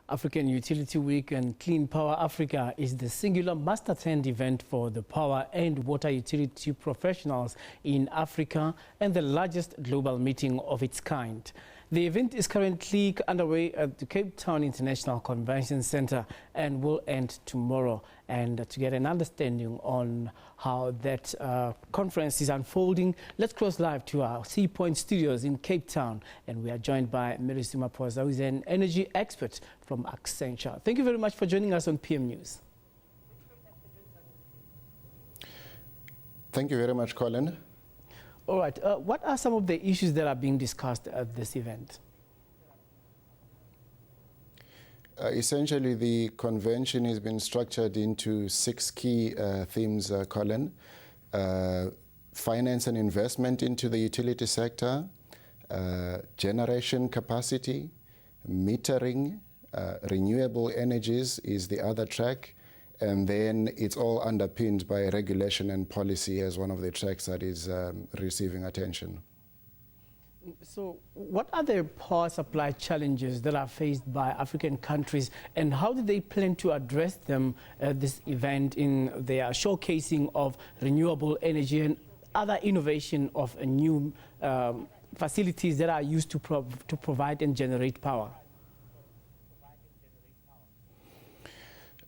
African Utility Week and Clean Power Africa is the singular master trend event for the power and water utility professionals in Africa and the largest global meeting of its kind. The event is currently underway at the Cape Town International Convention Center and will end tomorrow. And to get an understanding on how that conference is unfolding, let's cross live to our Sea Point studios in Cape Town. And we are joined by Melusi Maposa, who is an energy expert from Accenture. Thank you very much for joining us on PM News. Thank you very much, Colin. All right. What are some of the issues that are being discussed at this event? Essentially, the convention has been structured into 6 key themes, Colin. Finance and investment into the utility sector, generation capacity, metering, renewable energies is the other track, and then it's all underpinned by regulation and policy as one of the tracks that is receiving attention. So what are the power supply challenges that are faced by African countries, and how do they plan to address them at this event in their showcasing of renewable energy and other innovation of new facilities that are used to provide and generate power?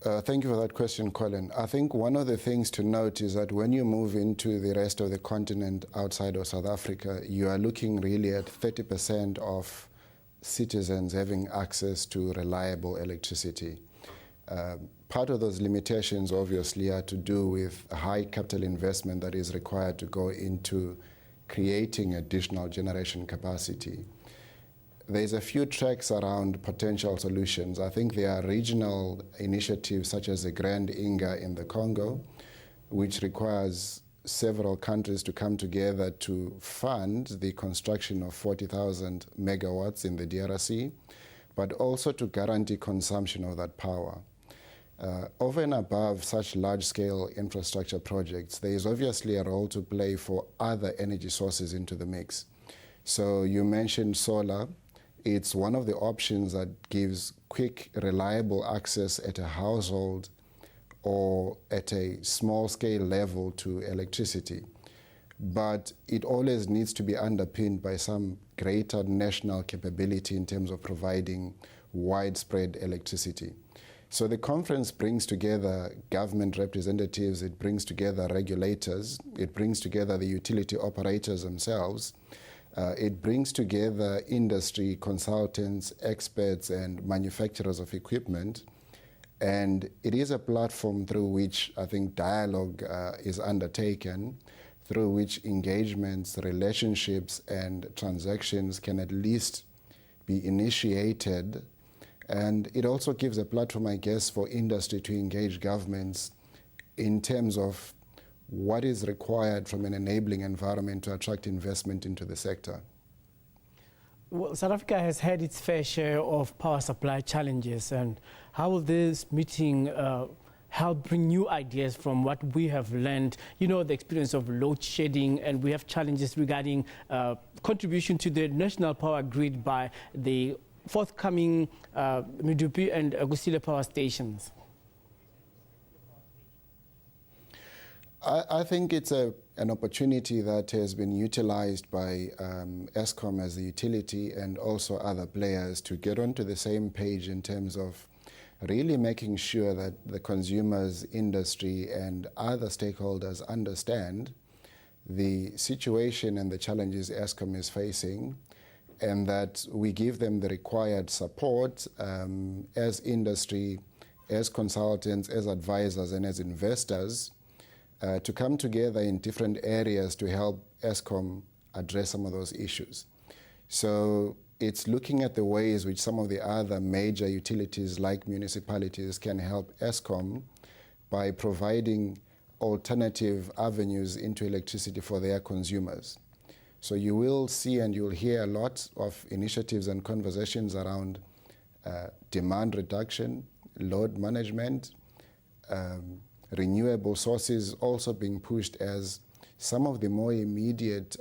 Thank you for that question, Colin. I think one of the things to note is that when you move into the rest of the continent outside of South Africa, you are looking really at 30% of citizens having access to reliable electricity. Part of those limitations obviously are to do with high capital investment that is required to go into creating additional generation capacity. There's a few tracks around potential solutions. I think there are regional initiatives such as the Grand Inga in the Congo, which requires several countries to come together to fund the construction of 40,000 megawatts in the DRC, but also to guarantee consumption of that power. Over and above such large-scale infrastructure projects, there is obviously a role to play for other energy sources into the mix. So you mentioned solar. It's one of the options that gives quick, reliable access at a household or at a small-scale level to electricity. But it always needs to be underpinned by some greater national capability in terms of providing widespread electricity. So the conference brings together government representatives, it brings together regulators, it brings together the utility operators themselves. It brings together industry, consultants, experts, and manufacturers of equipment. And it is a platform through which I think dialogue is undertaken, through which engagements, relationships, and transactions can at least be initiated. And it also gives a platform, I guess, for industry to engage governments in terms of what is required from an enabling environment to attract investment into the sector. Well, South Africa has had its fair share of power supply challenges, and how will this meeting help bring new ideas from what we have learned? You know, the experience of load shedding, and we have challenges regarding contribution to the national power grid by the forthcoming Medupi and Agusile power stations. I think it's an opportunity that has been utilized by Eskom as a utility and also other players to get onto the same page in terms of really making sure that the consumers, industry, and other stakeholders understand the situation and the challenges Eskom is facing, and that we give them the required support as industry, as consultants, as advisors, and as investors, to come together in different areas to help Eskom address some of those issues. So it's looking at the ways which some of the other major utilities like municipalities can help Eskom by providing alternative avenues into electricity for their consumers. So you will see and you'll hear a lot of initiatives and conversations around demand reduction, load management, renewable sources also being pushed as some of the more immediate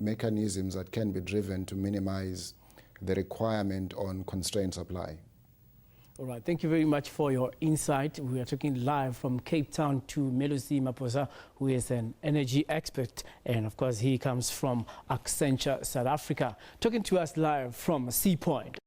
mechanisms that can be driven to minimize the requirement on constrained supply. All right, thank you very much for your insight. We are talking live from Cape Town to Melusi Maposa, who is an energy expert, and of course he comes from Accenture, South Africa, talking to us live from Sea Point.